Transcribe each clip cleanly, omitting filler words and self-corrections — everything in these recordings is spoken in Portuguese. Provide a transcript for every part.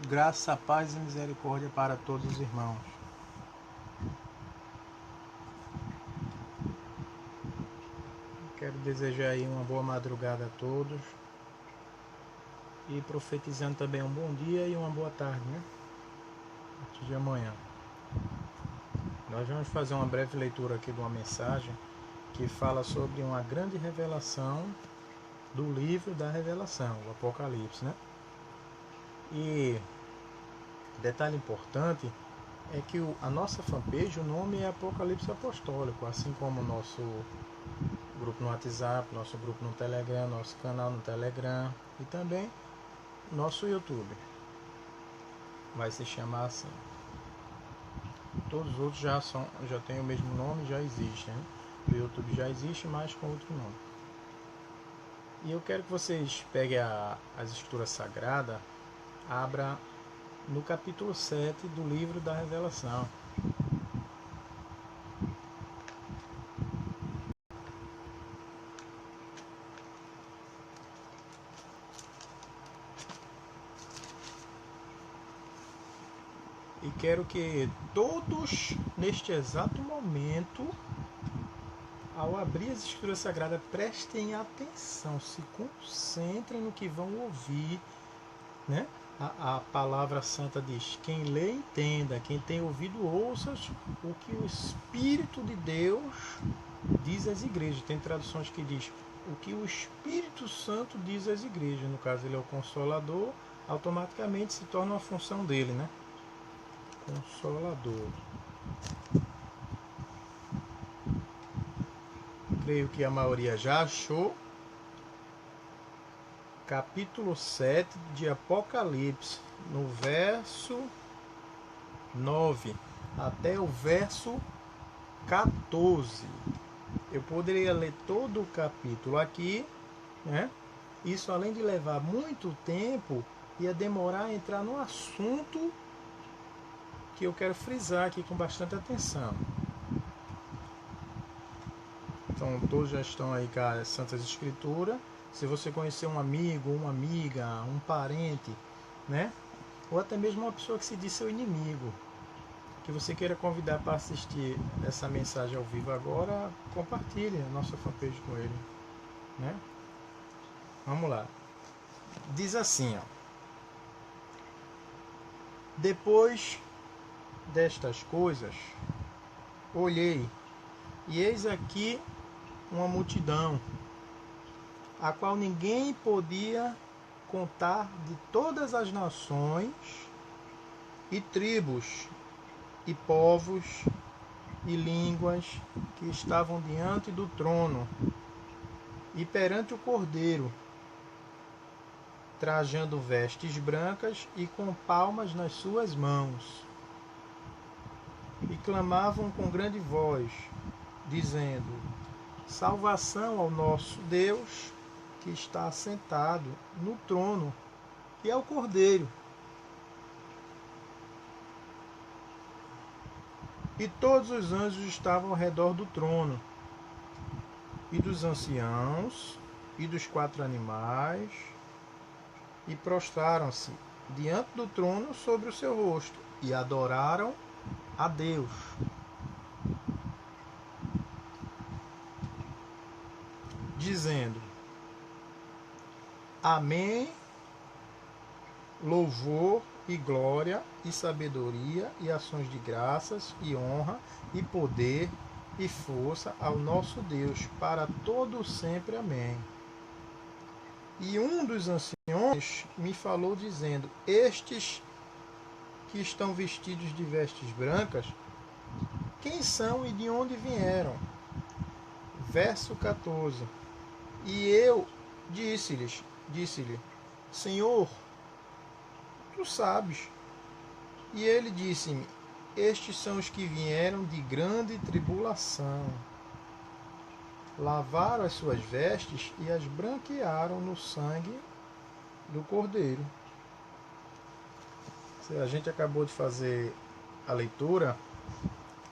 Graça, paz e misericórdia para todos os irmãos. Quero desejar aí uma boa madrugada a todos e profetizando também um bom dia e uma boa tarde, né? A partir de amanhã. Nós vamos fazer uma breve leitura aqui de uma mensagem que fala sobre uma grande revelação do livro da Revelação, o Apocalipse, né? E detalhe importante é que a nossa fanpage, o nome é Apocalipse Apostólico, assim como o nosso grupo no WhatsApp, nosso grupo no Telegram, nosso canal no Telegram e também nosso YouTube. Vai se chamar assim. Todos os outros já têm o mesmo nome, já existem, né? O YouTube já existe, mas com outro nome. E eu quero que vocês peguem as escrituras sagradas, abra no capítulo 7 do livro da Revelação. E quero que todos, neste exato momento, ao abrir as escrituras sagradas, prestem atenção, se concentrem no que vão ouvir, né? A palavra santa diz: quem lê, entenda, quem tem ouvido, ouça o que o Espírito de Deus diz às igrejas. Tem traduções que diz o que o Espírito Santo diz às igrejas. No caso, ele é o Consolador, automaticamente se torna uma função dele, né? Consolador. Creio que a maioria já achou. Capítulo 7 de Apocalipse, no verso 9 até o verso 14. Eu poderia ler todo o capítulo aqui, né? Isso, além de levar muito tempo, ia demorar a entrar no assunto que eu quero frisar aqui com bastante atenção. Então, todos já estão aí com as Santas Escrituras. Se você conhecer um amigo, uma amiga, um parente, né? Ou até mesmo uma pessoa que se diz seu inimigo, que você queira convidar para assistir essa mensagem ao vivo agora, compartilhe a nossa fanpage com ele, né? Vamos lá. Diz assim, ó: depois destas coisas, olhei, e eis aqui uma multidão, a qual ninguém podia contar, de todas as nações e tribos e povos e línguas, que estavam diante do trono e perante o Cordeiro, trajando vestes brancas e com palmas nas suas mãos, e clamavam com grande voz, dizendo: salvação ao nosso Deus, que está assentado no trono, e ao Cordeiro. E todos os anjos estavam ao redor do trono, e dos anciãos, e dos 4 animais, e prostraram-se diante do trono sobre o seu rosto, e adoraram a Deus, dizendo: Amém, louvor e glória e sabedoria e ações de graças e honra e poder e força ao nosso Deus para todo sempre. Amém. E um dos anciões me falou dizendo: estes que estão vestidos de vestes brancas, quem são e de onde vieram? Verso 14. E eu disse-lhe: Senhor, tu sabes. E ele disse-me: estes são os que vieram de grande tribulação. Lavaram as suas vestes e as branquearam no sangue do Cordeiro. A gente acabou de fazer a leitura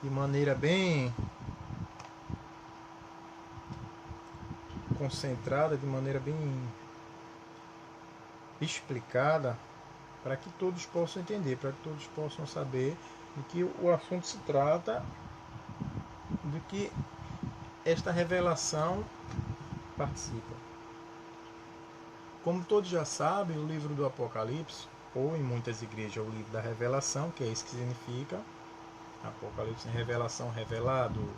de maneira bem concentrada, de maneira bem explicada, para que todos possam entender, para que todos possam saber de que o assunto se trata, de que esta revelação participa. Como todos já sabem, o livro do Apocalipse, ou em muitas igrejas o livro da revelação, que é isso que significa, Apocalipse, revelação, revelado,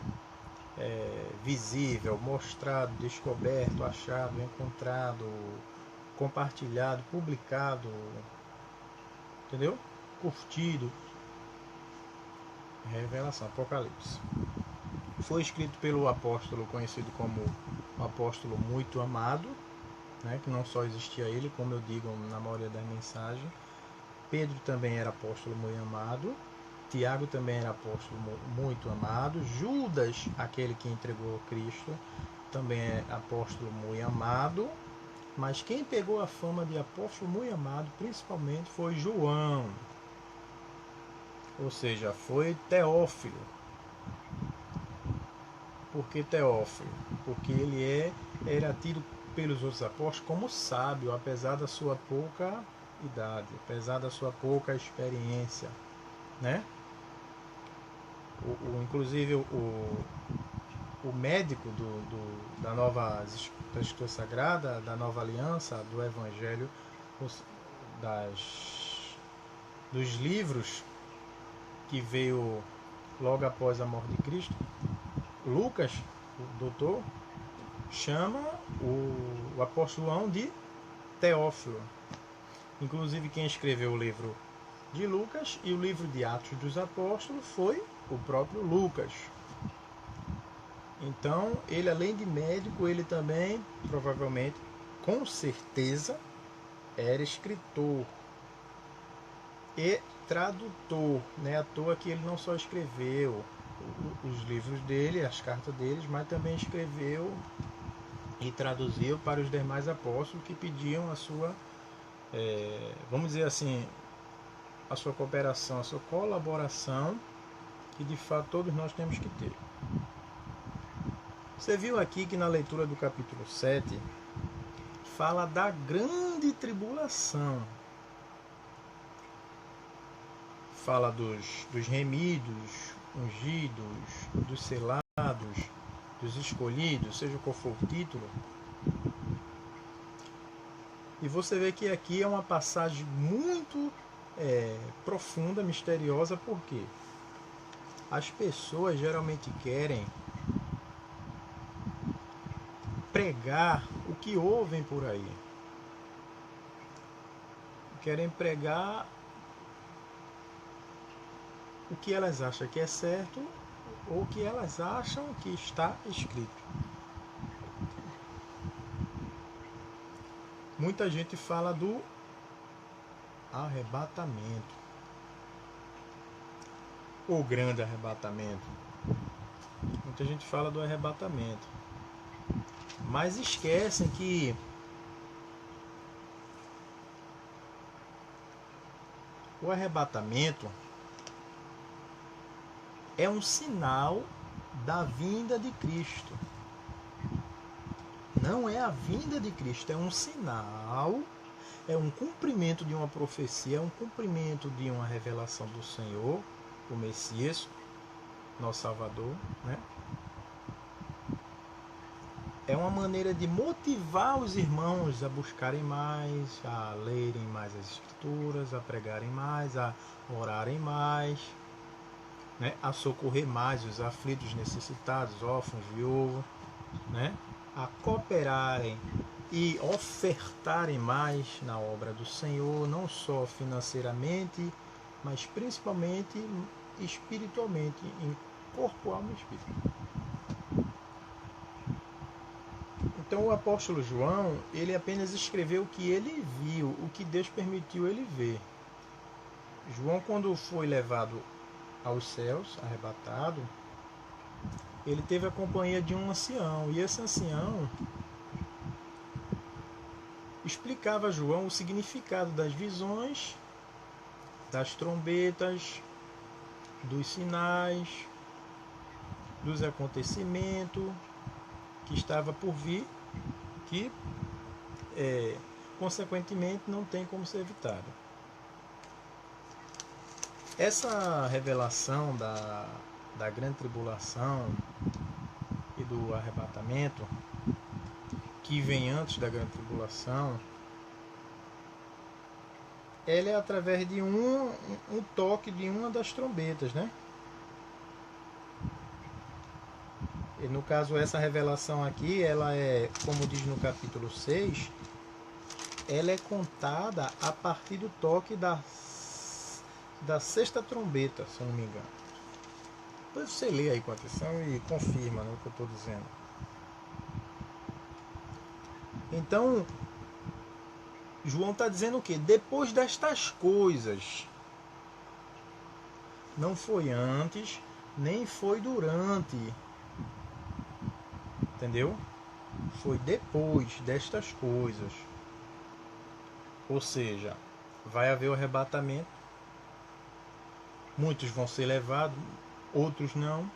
visível, mostrado, descoberto, achado, encontrado, compartilhado, publicado, entendeu? Curtido. Revelação, Apocalipse. Foi escrito pelo apóstolo conhecido como o apóstolo muito amado, né, que não só existia ele, como eu digo na maioria das mensagens. Pedro também era apóstolo muito amado. Tiago também era apóstolo muito amado. Judas, aquele que entregou Cristo, também é apóstolo muito amado. Mas quem pegou a fama de apóstolo muito amado, principalmente, foi João. Ou seja, foi Teófilo. Por que Teófilo? Porque ele era tido pelos outros apóstolos como sábio, apesar da sua pouca idade, apesar da sua pouca experiência, né? Inclusive o médico da nova da Escritura Sagrada, da nova aliança, do Evangelho, dos livros que veio logo após a morte de Cristo, Lucas, o doutor, chama o apóstolo João de Teófilo. Inclusive quem escreveu o livro de Lucas e o livro de Atos dos Apóstolos foi o próprio Lucas. Então, ele além de médico, ele também, provavelmente, com certeza, era escritor e tradutor. Não é à toa que ele não só escreveu os livros dele, as cartas deles, mas também escreveu e traduziu para os demais apóstolos que pediam a sua, vamos dizer assim, a sua cooperação, a sua colaboração, que de fato todos nós temos que ter. Você viu aqui que na leitura do capítulo 7 fala da grande tribulação. Fala dos remidos, ungidos, dos selados, dos escolhidos, seja qual for o título. E você vê que aqui é uma passagem muito profunda, misteriosa, porque as pessoas geralmente querem pregar o que ouvem por aí. Querem pregar o que elas acham que é certo ou o que elas acham que está escrito. Muita gente fala do arrebatamento, o grande arrebatamento. Muita gente fala do arrebatamento, mas esquecem que o arrebatamento é um sinal da vinda de Cristo. Não é a vinda de Cristo, é um sinal, é um cumprimento de uma profecia, é um cumprimento de uma revelação do Senhor, o Messias, nosso Salvador, né? É uma maneira de motivar os irmãos a buscarem mais, a lerem mais as Escrituras, a pregarem mais, a orarem mais, né? A socorrer mais os aflitos, necessitados, órfãos, viúvos, né? A cooperarem e ofertarem mais na obra do Senhor, não só financeiramente, mas principalmente espiritualmente, em corpo, alma e espírito. Então o apóstolo João, ele apenas escreveu o que ele viu, o que Deus permitiu ele ver. João, quando foi levado aos céus, arrebatado, ele teve a companhia de um ancião, e esse ancião explicava a João o significado das visões, das trombetas, dos sinais, dos acontecimentos que estava por vir, que consequentemente não tem como ser evitado. Essa revelação da grande tribulação e do arrebatamento, que vem antes da grande tribulação, ela é através de um toque de uma das trombetas, né? E no caso, essa revelação aqui, ela é, como diz no capítulo 6, ela é contada a partir do toque da sexta trombeta, se eu não me engano. Depois você lê aí com atenção e confirma, né, o que eu estou dizendo. Então, João está dizendo o quê? Depois destas coisas. Não foi antes, nem foi durante. Entendeu? Foi depois destas coisas. Ou seja, vai haver o arrebatamento. Muitos vão ser levados, outros não.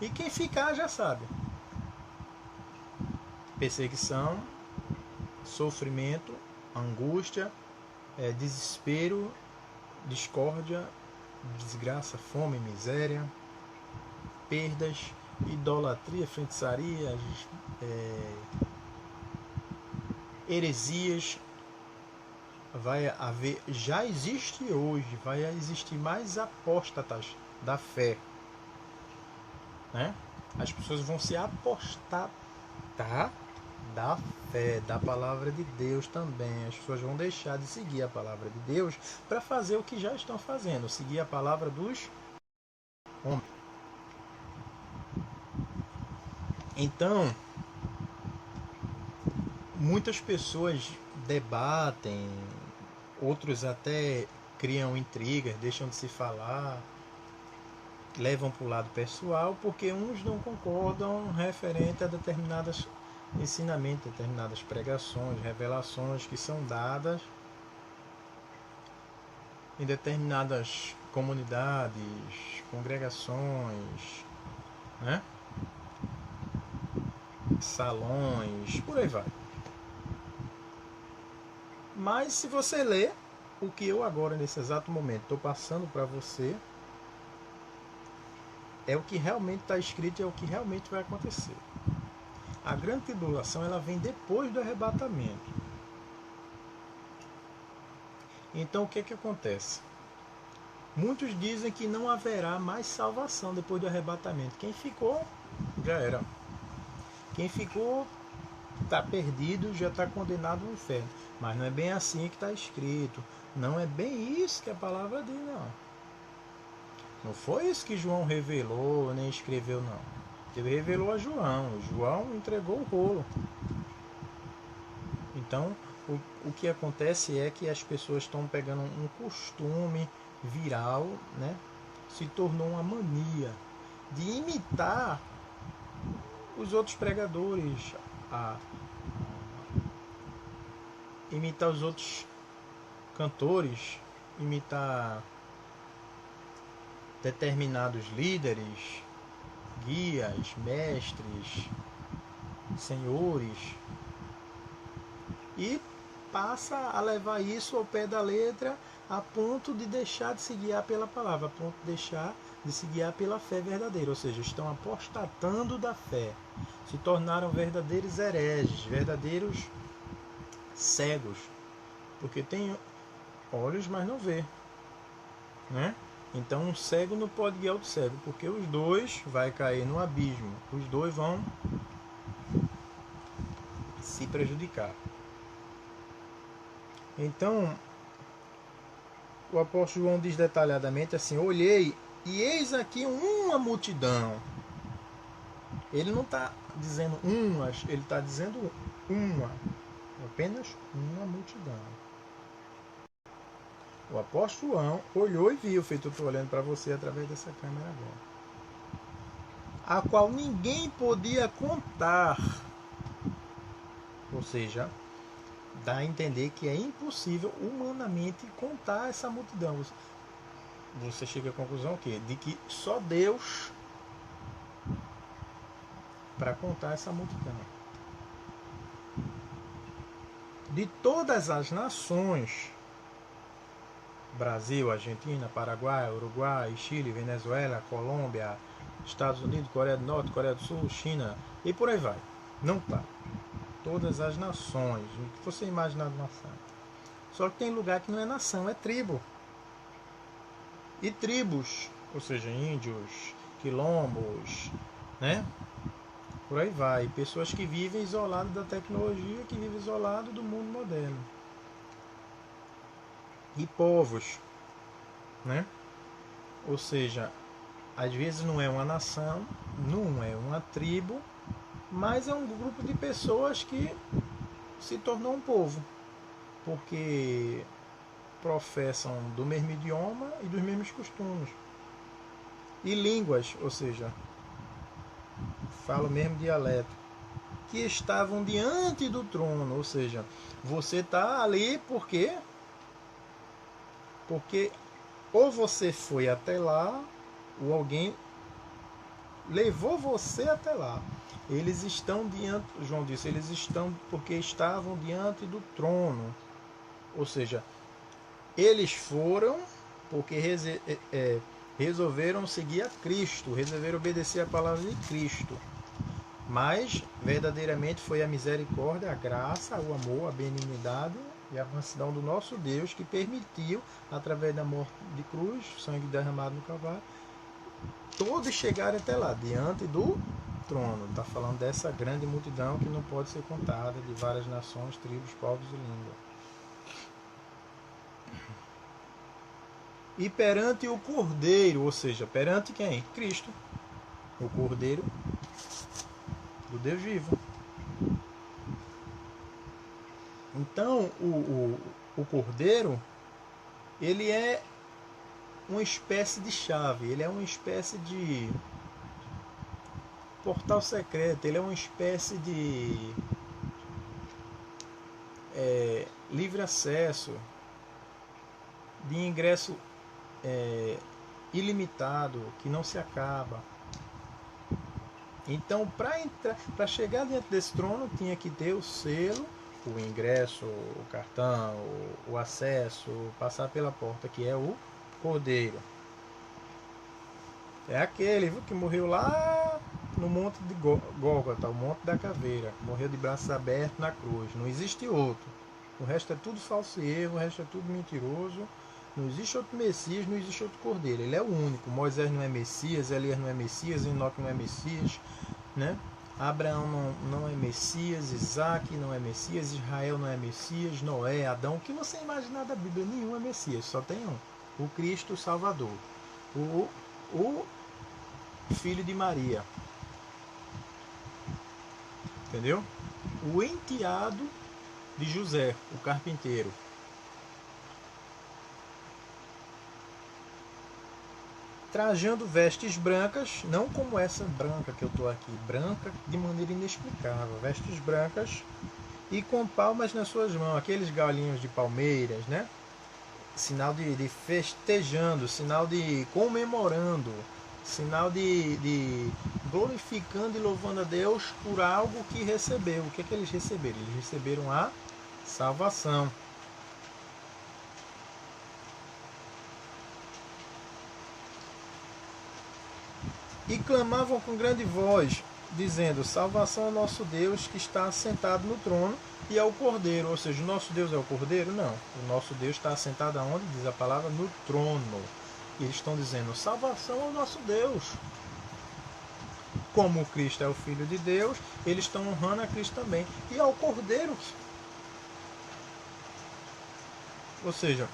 E quem ficar já sabe. Perseguição, sofrimento, angústia, desespero, discórdia, desgraça, fome, miséria, perdas, idolatria, feitiçaria, heresias. Vai haver, já existe hoje, vai existir mais apóstatas da fé, né? As pessoas vão se apostatar da fé, da palavra de Deus também. As pessoas vão deixar de seguir a palavra de Deus para fazer o que já estão fazendo, seguir a palavra dos homens. Então, muitas pessoas debatem, outros até criam intrigas, deixam de se falar, levam para o lado pessoal, porque uns não concordam referente a determinados ensinamentos, determinadas pregações, revelações que são dadas em determinadas comunidades, congregações, né? Salões, por aí vai. Mas se você ler o que eu agora nesse exato momento estou passando para você, é o que realmente está escrito e é o que realmente vai acontecer. A grande tribulação ela vem depois do arrebatamento. Então o que que acontece? Muitos dizem que não haverá mais salvação depois do arrebatamento. Quem ficou já era. Quem ficou está perdido, já está condenado ao inferno. Mas não é bem assim que está escrito. Não é bem isso que a palavra diz, não. Não foi isso que João revelou, nem escreveu, não. Ele revelou a João. João entregou o rolo. Então, o que acontece é que as pessoas estão pegando um costume viral, né? Se tornou uma mania de imitar os outros pregadores, imitar os outros cantores, imitar determinados líderes, guias, mestres, senhores, e passa a levar isso ao pé da letra a ponto de deixar de se guiar pela palavra, a ponto de deixar de se guiar pela fé verdadeira, ou seja, estão apostatando da fé, se tornaram verdadeiros hereges, verdadeiros cegos, porque tem olhos, mas não vê, né? Então um cego não pode guiar outro cego, porque os dois vai cair no abismo, os dois vão se prejudicar. Então o apóstolo João diz detalhadamente assim: olhei e eis aqui uma multidão. Ele não está dizendo umas, ele está dizendo uma, apenas uma multidão. O apóstolo João olhou e viu, feito eu estou olhando para você através dessa câmera agora, a qual ninguém podia contar. Ou seja, dá a entender que é impossível humanamente contar essa multidão. Você chega à conclusão que de que só Deus para contar essa multidão. De todas as nações, Brasil, Argentina, Paraguai, Uruguai, Chile, Venezuela, Colômbia, Estados Unidos, Coreia do Norte, Coreia do Sul, China e por aí vai. Não para. Todas as nações, o que você imaginar de nação. Só que tem lugar que não é nação, é tribo. E tribos, ou seja, índios, quilombos, né? Por aí vai. Pessoas que vivem isoladas da tecnologia, que vivem isoladas do mundo moderno. E povos, né? Ou seja, às vezes não é uma nação, não é uma tribo, mas é um grupo de pessoas que se tornou um povo, porque professam do mesmo idioma e dos mesmos costumes. E línguas, ou seja, falam o mesmo dialeto, que estavam diante do trono, ou seja, você está ali porque ou você foi até lá, ou alguém levou você até lá. Eles estão diante, João disse, eles estão porque estavam diante do trono. Ou seja, eles foram porque resolveram seguir a Cristo, resolveram obedecer a palavra de Cristo. Mas verdadeiramente foi a misericórdia, a graça, o amor, a benignidade e a mansidão do nosso Deus que permitiu, através da morte de cruz, sangue derramado no Calvário, todos chegarem até lá, diante do trono. Está falando dessa grande multidão que não pode ser contada, de várias nações, tribos, povos e línguas. E perante o Cordeiro, ou seja, perante quem? Cristo, o Cordeiro do Deus vivo. Então, o Cordeiro, ele é uma espécie de chave, ele é uma espécie de portal secreto, ele é uma espécie de livre acesso, de ingresso ilimitado, que não se acaba. Então, para chegar dentro desse trono, tinha que ter o selo, o ingresso, o cartão, o acesso, passar pela porta, que é o Cordeiro. É aquele que morreu lá no monte de Gólgota, o monte da caveira, morreu de braços abertos na cruz. Não existe outro. O resto é tudo falso e erro, o resto é tudo mentiroso. Não existe outro Messias, não existe outro Cordeiro. Ele é o único. Moisés não é Messias, Elias não é Messias, Enoque não é Messias, né? Abraão não é Messias, Isaac não é Messias, Israel não é Messias, Noé, Adão. O que você imaginar da Bíblia? Nenhum é Messias, só tem um. O Cristo Salvador. O filho de Maria. Entendeu? O enteado de José, o carpinteiro. Trajando vestes brancas, não como essa branca que eu estou aqui, branca de maneira inexplicável, vestes brancas e com palmas nas suas mãos, aqueles galinhos de palmeiras, né? Sinal de festejando, sinal de comemorando, sinal de glorificando e louvando a Deus por algo que recebeu. O que é que eles receberam? Eles receberam a salvação. E clamavam com grande voz, dizendo: salvação ao nosso Deus que está assentado no trono e ao Cordeiro. Ou seja, o nosso Deus é o Cordeiro? Não. O nosso Deus está assentado aonde? Diz a palavra, no trono. E eles estão dizendo: salvação ao nosso Deus. Como Cristo é o Filho de Deus, eles estão honrando a Cristo também. E ao Cordeiro. Ou seja,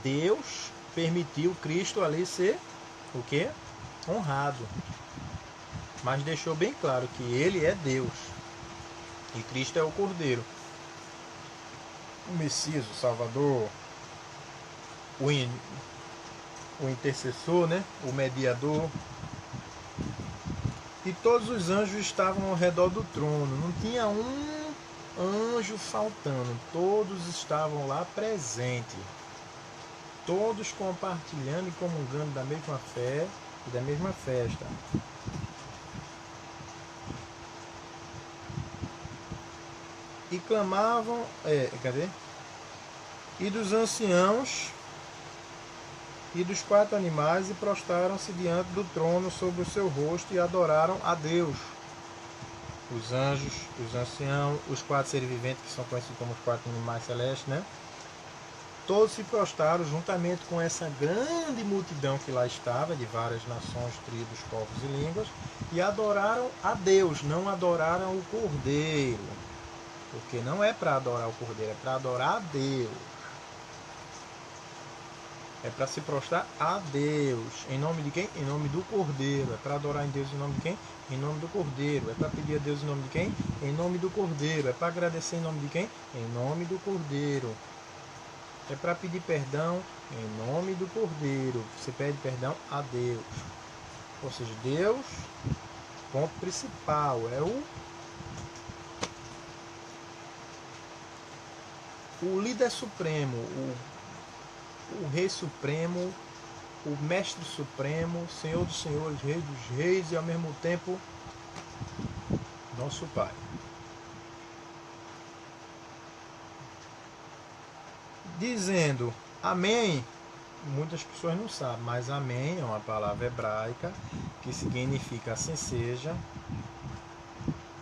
Deus permitiu Cristo ali ser o quê? Honrado. Mas deixou bem claro que ele é Deus. E Cristo é o Cordeiro. O Messias, o Salvador, o intercessor, né? O mediador. E todos os anjos estavam ao redor do trono. Não tinha um anjo faltando. Todos estavam lá presentes. Todos compartilhando e comungando da mesma fé e da mesma festa. E clamavam... cadê? e dos anciãos e dos 4 animais, e prostraram-se diante do trono sobre o seu rosto e adoraram a Deus. Os anjos, os anciãos, os 4 seres viventes, que são conhecidos como os 4 animais celestes, né? Todos se prostraram juntamente com essa grande multidão que lá estava, de várias nações, tribos, povos e línguas, e adoraram a Deus, não adoraram o Cordeiro. Porque não é para adorar o Cordeiro, é para adorar a Deus. É para se prostrar a Deus. Em nome de quem? Em nome do Cordeiro. É para adorar em Deus em nome de quem? Em nome do Cordeiro. É para pedir a Deus em nome de quem? Em nome do Cordeiro. É para agradecer em nome de quem? Em nome do Cordeiro. É para pedir perdão em nome do Cordeiro. Você pede perdão a Deus. Ou seja, Deus, ponto principal, é o líder supremo, o rei supremo, o mestre supremo, Senhor dos senhores, Rei dos reis e ao mesmo tempo nosso Pai. Dizendo amém, muitas pessoas não sabem, mas amém é uma palavra hebraica que significa assim seja,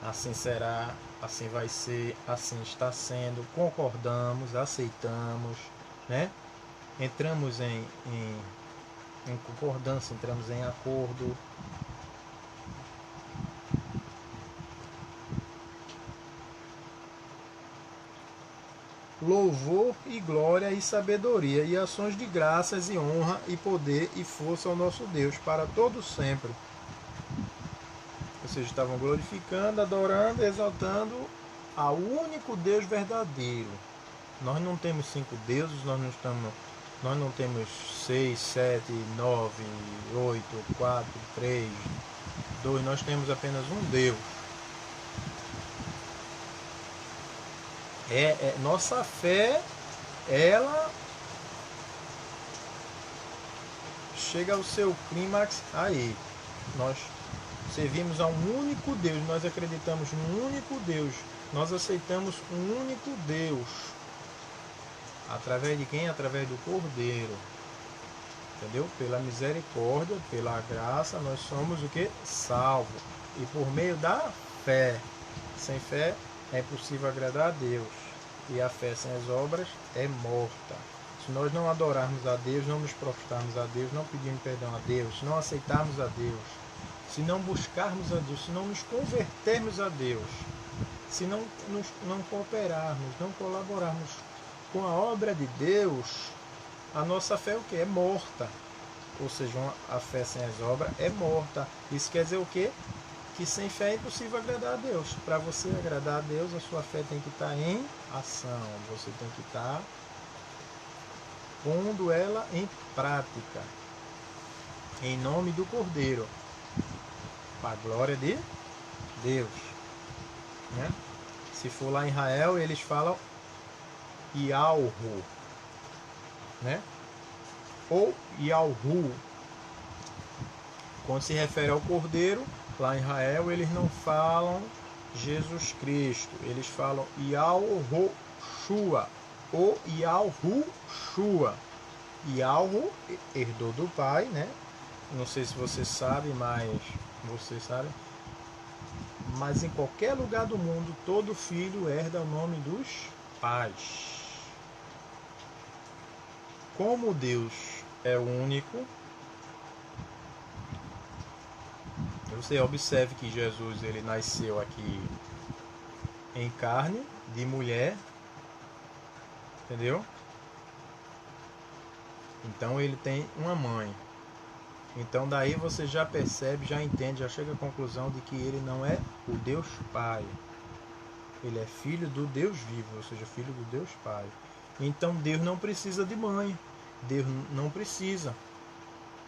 assim será, assim vai ser, assim está sendo, concordamos, aceitamos, né? Entramos em concordância, entramos em acordo. Louvor e glória e sabedoria e ações de graças e honra e poder e força ao nosso Deus para todo sempre. Ou seja, estavam glorificando, adorando, exaltando ao único Deus verdadeiro. Nós não temos 5 deuses, nós não temos 6, 7, 9, 8, 4, 3, 2, nós temos apenas um Deus. Nossa fé, ela chega ao seu clímax aí. Nós servimos a um único Deus, nós acreditamos num único Deus, nós aceitamos um único Deus. Através de quem? Através do Cordeiro. Entendeu? Pela misericórdia, pela graça, nós somos o que? Salvos. E por meio da fé. Sem fé é impossível agradar a Deus. E a fé sem as obras é morta. Se nós não adorarmos a Deus, não nos prostrarmos a Deus, não pedirmos perdão a Deus, se não aceitarmos a Deus, se não buscarmos a Deus, se não nos convertermos a Deus, se não cooperarmos, não colaborarmos com a obra de Deus, a nossa fé é o que? É morta. Ou seja, a fé sem as obras é morta. Isso quer dizer o quê? Que sem fé é impossível agradar a Deus. Para você agradar a Deus, a sua fé tem que estar em ação. Você tem que estar pondo ela em prática. Em nome do Cordeiro. Para a glória de Deus. Né? Se for lá em Israel, eles falam Yahweh, né? Ou Yahweh. Quando se refere ao Cordeiro, lá em Israel, eles não falam Jesus Cristo, eles falam Yahushua ou Yahushua. Yahu herdou do Pai, né? Não sei se você sabe, mas você sabe. Mas em qualquer lugar do mundo, todo filho herda o nome dos pais. Como Deus é único, você observe que Jesus ele nasceu aqui em carne de mulher, entendeu? Então ele tem uma mãe. Então daí você já percebe, já entende, já chega à conclusão de que ele não é o Deus Pai. Ele é filho do Deus vivo, ou seja, filho do Deus Pai. Então Deus não precisa de mãe. Deus não precisa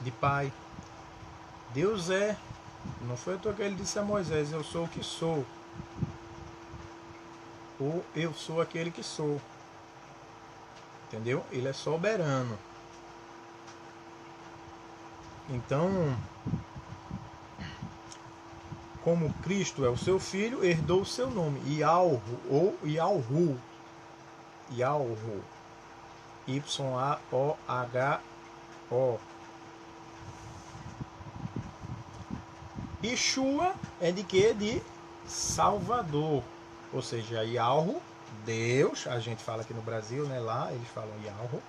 de pai. Deus é. Não foi à toa que ele disse a Moisés: eu sou o que sou. Ou eu sou aquele que sou. Entendeu? Ele é soberano. Então, como Cristo é o seu filho, herdou o seu nome, Yahweh ou Yahu. Yahu. Y-A-O-H-O. Yeshua é de quê? De Salvador. Ou seja, Yahweh, Deus, a gente fala aqui no Brasil, né? Lá eles falam Yahweh.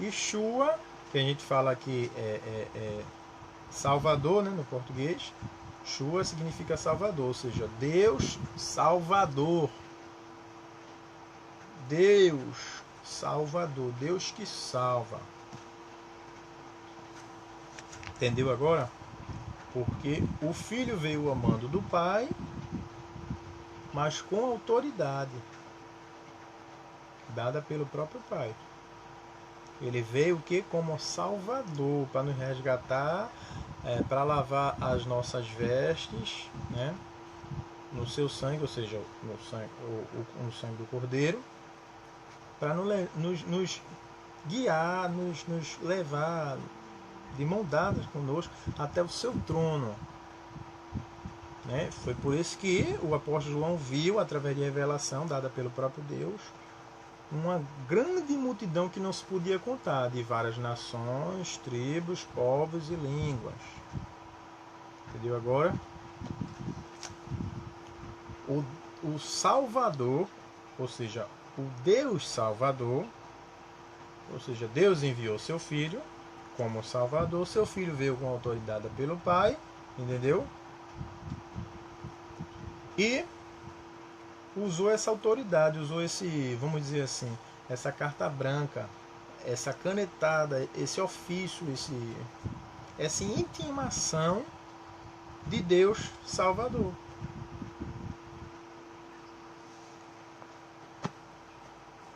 Yeshua, que a gente fala aqui é Salvador, né? No português. Yeshua significa Salvador, ou seja, Deus Salvador. Deus Salvador, Deus que salva. Entendeu agora? Porque o filho veio ao mando do pai, mas com autoridade dada pelo próprio pai. Ele veio o que? Como Salvador, para nos resgatar, para lavar as nossas vestes, né? No seu sangue, ou seja, no sangue do Cordeiro, para nos guiar, nos levar de mão dada conosco até o seu trono. Né? Foi por isso que o apóstolo João viu, através de revelação dada pelo próprio Deus, uma grande multidão que não se podia contar, de várias nações, tribos, povos e línguas. Entendeu agora? O Salvador, ou seja, o Deus Salvador, ou seja, Deus enviou seu Filho como Salvador, seu Filho veio com autoridade pelo Pai, entendeu? E usou essa autoridade, usou esse, vamos dizer assim, essa carta branca, essa canetada, esse ofício, essa intimação de Deus Salvador.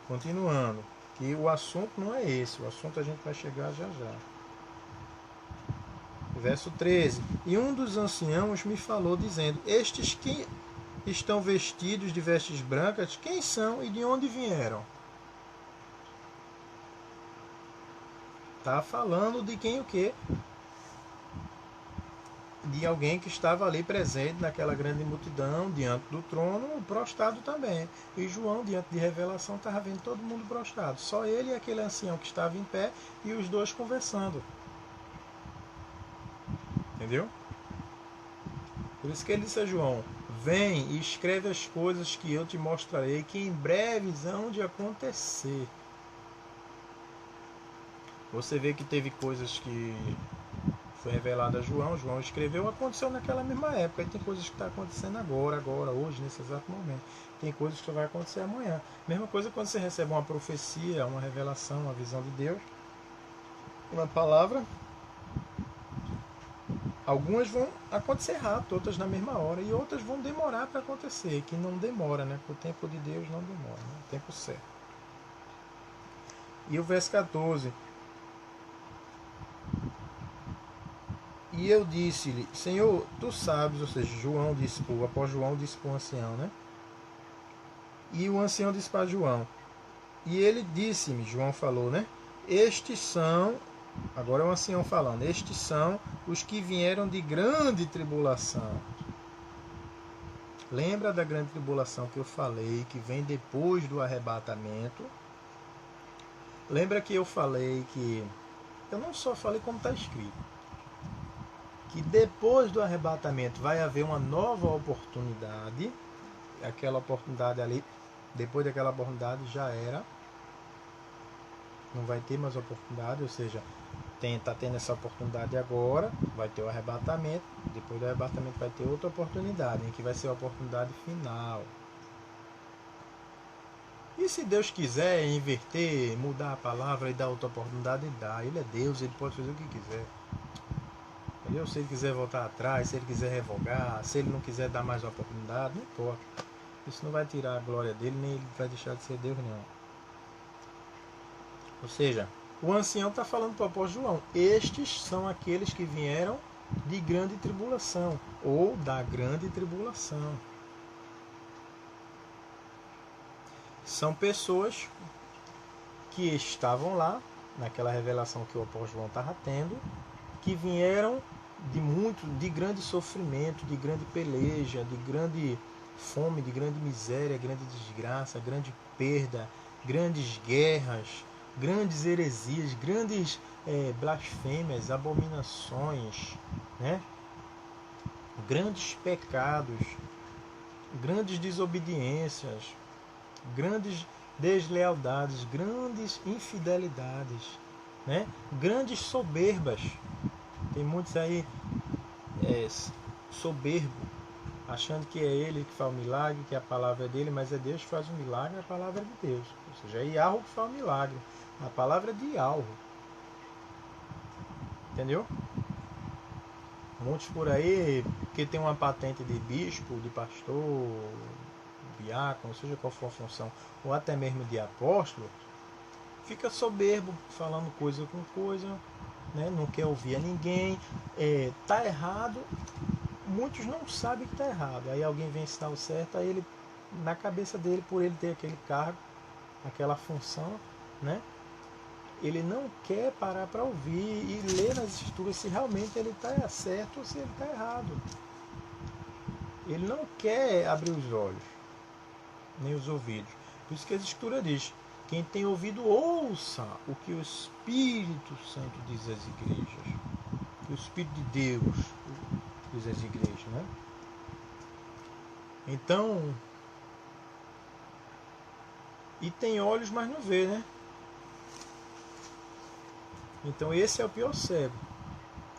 Continuando, que o assunto não é esse, o assunto a gente vai chegar já já. Verso 13. E um dos anciãos me falou, dizendo: estes que estão vestidos de vestes brancas, quem são e de onde vieram? Está falando de quem o quê? De alguém que estava ali presente naquela grande multidão, diante do trono, prostrado também. E João, diante de revelação, estava vendo todo mundo prostrado. Só ele e aquele ancião que estava em pé e os dois conversando. Entendeu? Por isso que ele disse a João: vem e escreve as coisas que eu te mostrarei, que em breve hão de acontecer. Você vê que teve coisas que foi revelado a João, João escreveu, aconteceu naquela mesma época. E tem coisas que estão acontecendo agora, hoje, nesse exato momento. Tem coisas que vai acontecer amanhã. Mesma coisa quando você recebe uma profecia, uma revelação, uma visão de Deus, uma palavra. Algumas vão acontecer rápido, outras na mesma hora, e outras vão demorar para acontecer, que não demora, né? O tempo de Deus não demora, né? O tempo certo. E o verso 14. E eu disse-lhe: Senhor, tu sabes, ou seja, João disse, o apóstolo João disse para o ancião, né? E o ancião disse para João. E ele disse-me, João falou, né? Estes são, agora é o ancião falando, estes são os que vieram de grande tribulação. Lembra da grande tribulação que eu falei, que vem depois do arrebatamento? Lembra que eu falei que, eu não só falei como está escrito, que depois do arrebatamento vai haver uma nova oportunidade. Aquela oportunidade ali, depois daquela oportunidade já era, não vai ter mais oportunidade, ou seja, está tendo essa oportunidade agora, vai ter o arrebatamento, depois do arrebatamento vai ter outra oportunidade, em que vai ser a oportunidade final. E se Deus quiser inverter, mudar a palavra e dar outra oportunidade, ele dá. Ele é Deus, ele pode fazer o que quiser. Entendeu? Se ele quiser voltar atrás, se ele quiser revogar, se ele não quiser dar mais uma oportunidade, não importa. Isso não vai tirar a glória dele, nem ele vai deixar de ser Deus, não. Ou seja, o ancião está falando para o apóstolo João: estes são aqueles que vieram de grande tribulação, ou da grande tribulação. São pessoas que estavam lá, naquela revelação que o apóstolo João estava tendo, que vieram de grande sofrimento, de grande peleja, de grande fome, de grande miséria, grande desgraça, grande perda, grandes guerras, grandes heresias, grandes blasfêmias, abominações, né? Grandes pecados, grandes desobediências, grandes deslealdades, grandes infidelidades, né? Grandes soberbas. Tem muitos aí soberbo, achando que é ele que faz o milagre, que a palavra é dele, mas é Deus que faz o milagre, a palavra é de Deus. Ou seja, é Yahweh que faz o milagre, a palavra é de Yahweh. Entendeu? Muitos por aí que tem uma patente de bispo, de pastor, diácono, seja qual for a função, ou até mesmo de apóstolo, fica soberbo, falando coisa com coisa, né? Não quer ouvir a ninguém, tá errado. Muitos não sabem que está errado. Aí alguém vem ensinar o certo, aí ele, na cabeça dele, por ele ter aquele cargo, aquela função, né? Ele não quer parar para ouvir e ler nas escrituras se realmente ele está certo ou se ele está errado. Ele não quer abrir os olhos, nem os ouvidos. Por isso que a escritura diz: quem tem ouvido, ouça o que o Espírito Santo diz às igrejas. O Espírito de Deus diz às igrejas, né? Então, e tem olhos, mas não vê, né? Então esse é o pior cego.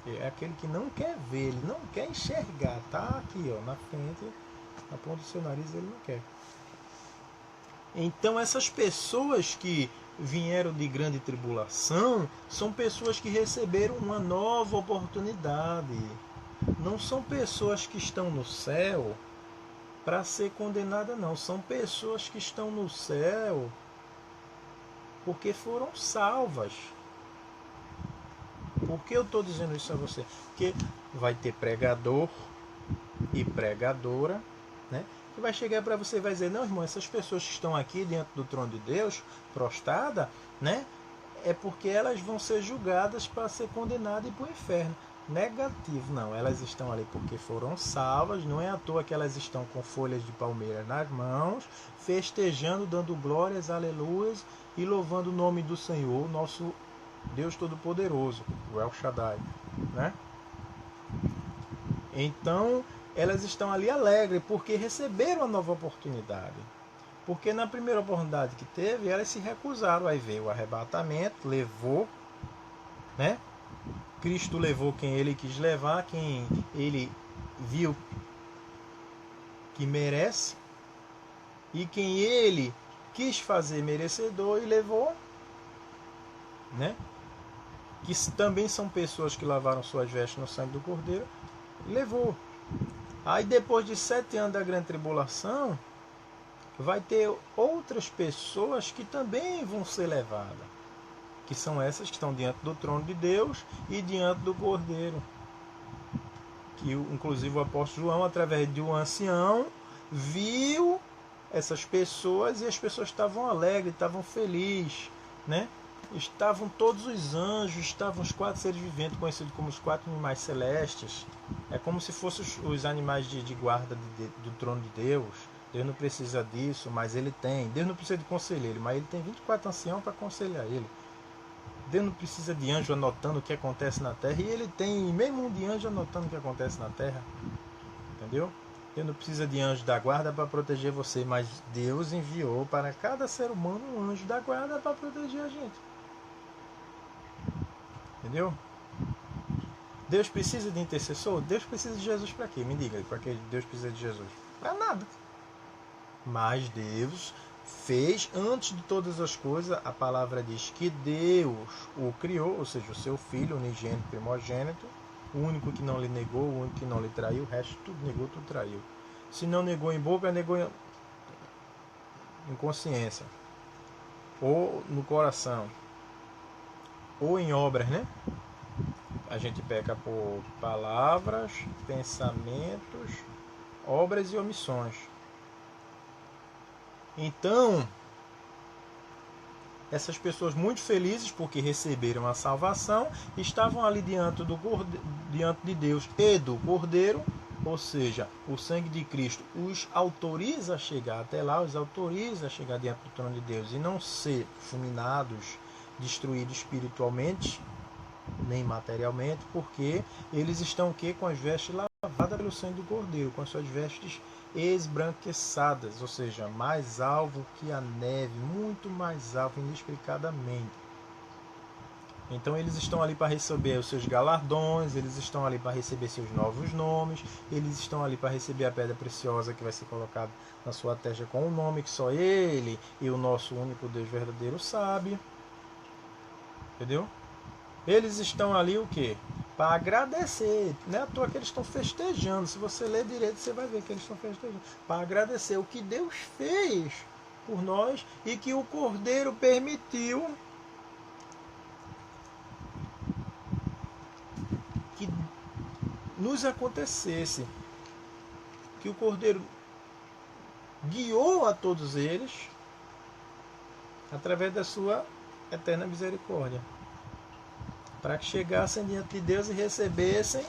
É aquele que não quer ver, ele não quer enxergar. Tá aqui, ó, na frente, na ponta do seu nariz, ele não quer. Então essas pessoas que vieram de grande tribulação são pessoas que receberam uma nova oportunidade. Não são pessoas que estão no céu para ser condenadas, não. São pessoas que estão no céu porque foram salvas. Por que eu estou dizendo isso a você? Porque vai ter pregador e pregadora, né? Que vai chegar para você e vai dizer: não, irmão, essas pessoas que estão aqui diante do trono de Deus, prostrada, né? É porque elas vão ser julgadas para ser condenadas e para o inferno. Negativo, não. Elas estão ali porque foram salvas. Não é à toa que elas estão com folhas de palmeira nas mãos, festejando, dando glórias, aleluias e louvando o nome do Senhor, nosso Deus Todo-Poderoso, o El Shaddai, né? Então, elas estão ali alegres porque receberam a nova oportunidade. Porque na primeira oportunidade que teve, elas se recusaram. Aí veio o arrebatamento, levou, né? Cristo levou quem ele quis levar, quem ele viu que merece, e quem ele quis fazer merecedor e levou, né? Que também são pessoas que lavaram suas vestes no sangue do Cordeiro, e levou. Aí depois de 7 anos da grande tribulação, vai ter outras pessoas que também vão ser levadas, que são essas que estão diante do trono de Deus e diante do Cordeiro. Que inclusive o apóstolo João, através de um ancião, viu essas pessoas e as pessoas estavam alegres, estavam felizes, né? Estavam todos os anjos, estavam os 4 seres viventes, conhecidos como os 4 animais celestes. É como se fossem os animais de guarda do trono de Deus. Deus não precisa disso, mas ele tem. Deus não precisa de conselheiro, mas ele tem 24 anciãos para aconselhar ele. Deus não precisa de anjo anotando o que acontece na terra, e ele tem mesmo um de anjo anotando o que acontece na terra. Entendeu? Deus não precisa de anjo da guarda para proteger você, mas Deus enviou para cada ser humano um anjo da guarda para proteger a gente. Entendeu? Deus precisa de intercessor? Deus precisa de Jesus para quê? Me diga aí, para que Deus precisa de Jesus? Para nada. Mas Deus fez antes de todas as coisas. A palavra diz que Deus o criou, ou seja, o seu filho unigênito, primogênito, o único que não lhe negou, o único que não lhe traiu, o resto tudo negou, tudo traiu. Se não negou em boca, negou em consciência, ou no coração, ou em obras, né? A gente peca por palavras, pensamentos, obras e omissões. Então, essas pessoas muito felizes porque receberam a salvação, estavam ali diante de Deus e do Cordeiro, ou seja, o sangue de Cristo os autoriza a chegar até lá, os autoriza a chegar diante do trono de Deus e não ser fulminados destruído espiritualmente, nem materialmente, porque eles estão o quê? Com as vestes lavadas pelo sangue do Cordeiro, com as suas vestes esbranquiçadas, ou seja, mais alvo que a neve, muito mais alvo inexplicadamente. Então eles estão ali para receber os seus galardões, eles estão ali para receber seus novos nomes, eles estão ali para receber a pedra preciosa que vai ser colocada na sua testa com um nome que só ele e o nosso único Deus verdadeiro sabe. Entendeu? Eles estão ali o quê? Para agradecer. Não é à toa que eles estão festejando. Se você ler direito, você vai ver que eles estão festejando. Para agradecer o que Deus fez por nós e que o Cordeiro permitiu que nos acontecesse. Que o Cordeiro guiou a todos eles através da sua eterna misericórdia, para que chegassem diante de Deus e recebessem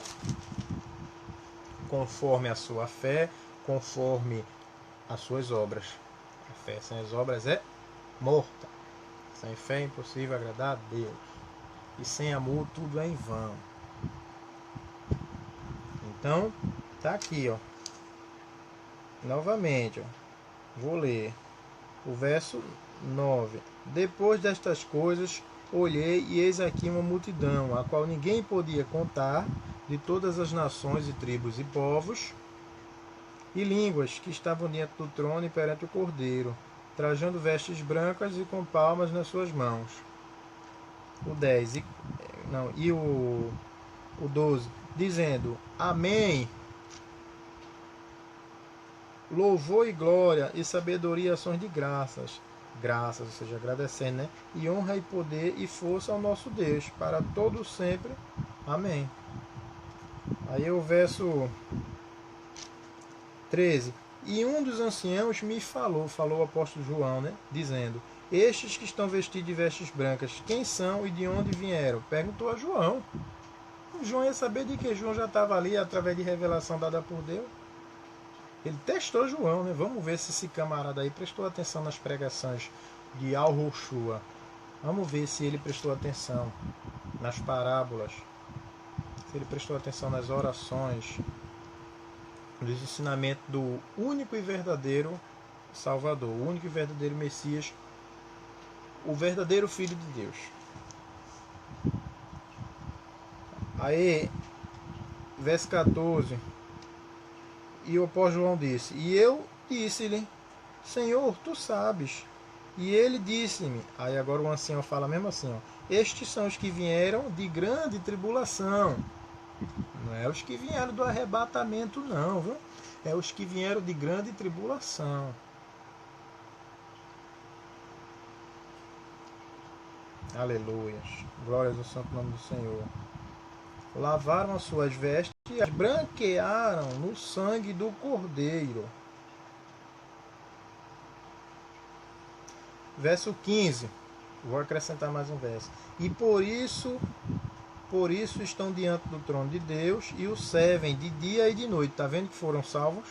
conforme a sua fé, conforme as suas obras. A fé sem as obras é morta. Sem fé é impossível agradar a Deus. E sem amor tudo é em vão. Então, tá aqui, ó. Novamente, ó. Vou ler o verso 9. Depois destas coisas, olhei e eis aqui uma multidão, a qual ninguém podia contar, de todas as nações e tribos e povos e línguas que estavam diante do trono e perante o Cordeiro, trajando vestes brancas e com palmas nas suas mãos. O 10 e o 12, dizendo: Amém. Louvor e glória e sabedoria, ações de graças, ou seja, agradecendo, né? E honra e poder e força ao nosso Deus, para todo sempre. Amém. Aí o verso 13. E um dos anciãos me falou o apóstolo João, né? Dizendo: Estes que estão vestidos de vestes brancas, quem são e de onde vieram? Perguntou a João. O João ia saber de que João já estava ali através de revelação dada por Deus. Ele testou João, né? Vamos ver se esse camarada aí prestou atenção nas pregações de Al-Roshua. Vamos ver se ele prestou atenção nas parábolas, se ele prestou atenção nas orações, nos ensinamentos do único e verdadeiro Salvador, o único e verdadeiro Messias, o verdadeiro Filho de Deus. Aí, verso 14. E o apóstolo João disse: E eu disse-lhe: Senhor, tu sabes. E ele disse-me. Aí agora o ancião fala mesmo assim: ó, Estes são os que vieram de grande tribulação. Não é os que vieram do arrebatamento, não, viu? É os que vieram de grande tribulação. Aleluias. Glórias ao santo nome do Senhor. Lavaram as suas vestes e as branquearam no sangue do Cordeiro. Verso 15. Vou acrescentar mais um verso. E por isso estão diante do trono de Deus e o servem de dia e de noite. Está vendo que foram salvos?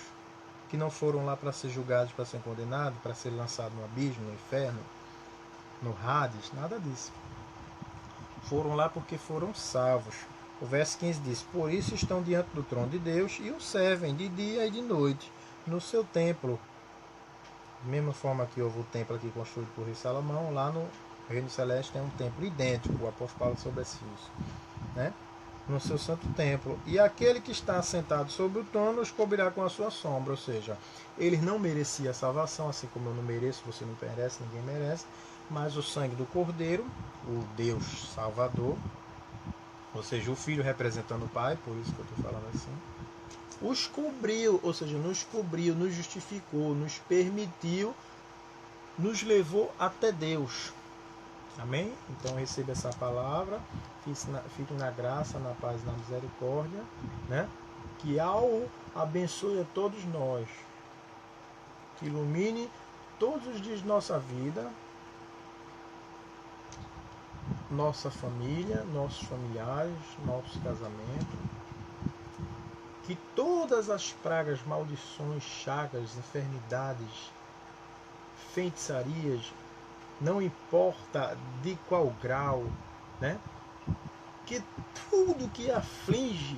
Que não foram lá para ser julgados, para ser condenados, para ser lançados no abismo, no inferno, no Hades, nada disso. Foram lá porque foram salvos. O verso 15 diz: Por isso estão diante do trono de Deus e o servem de dia e de noite no seu templo. Da mesma forma que houve o templo aqui construído por rei Salomão, lá no Reino Celeste tem um templo idêntico. O apóstolo fala sobre isso, né? No seu santo templo. E aquele que está sentado sobre o trono os cobrirá com a sua sombra. Ou seja, eles não mereciam a salvação, assim como eu não mereço, você não merece, ninguém merece. Mas o sangue do Cordeiro, o Deus Salvador, ou seja, o Filho representando o Pai, por isso que eu estou falando assim, os cobriu, ou seja, nos cobriu, nos justificou, nos permitiu, nos levou até Deus. Amém? Então receba essa palavra, fique na graça, na paz e na misericórdia, né? Que ao abençoe a todos nós, que ilumine todos os dias de nossa vida, nossa família, nossos familiares, nossos casamentos, que todas as pragas, maldições, chagas, enfermidades, feitiçarias, não importa de qual grau, né? Que tudo que aflige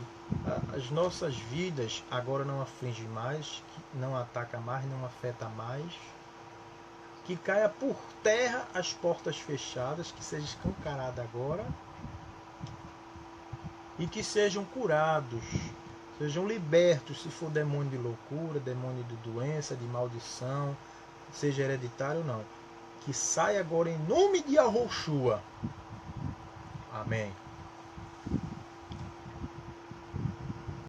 as nossas vidas agora não aflige mais, não ataca mais, não afeta mais. Que caia por terra as portas fechadas, que seja escancarada agora e que sejam curados, sejam libertos, se for demônio de loucura, demônio de doença, de maldição, seja hereditário ou não. Que saia agora em nome de Yahushua. Amém.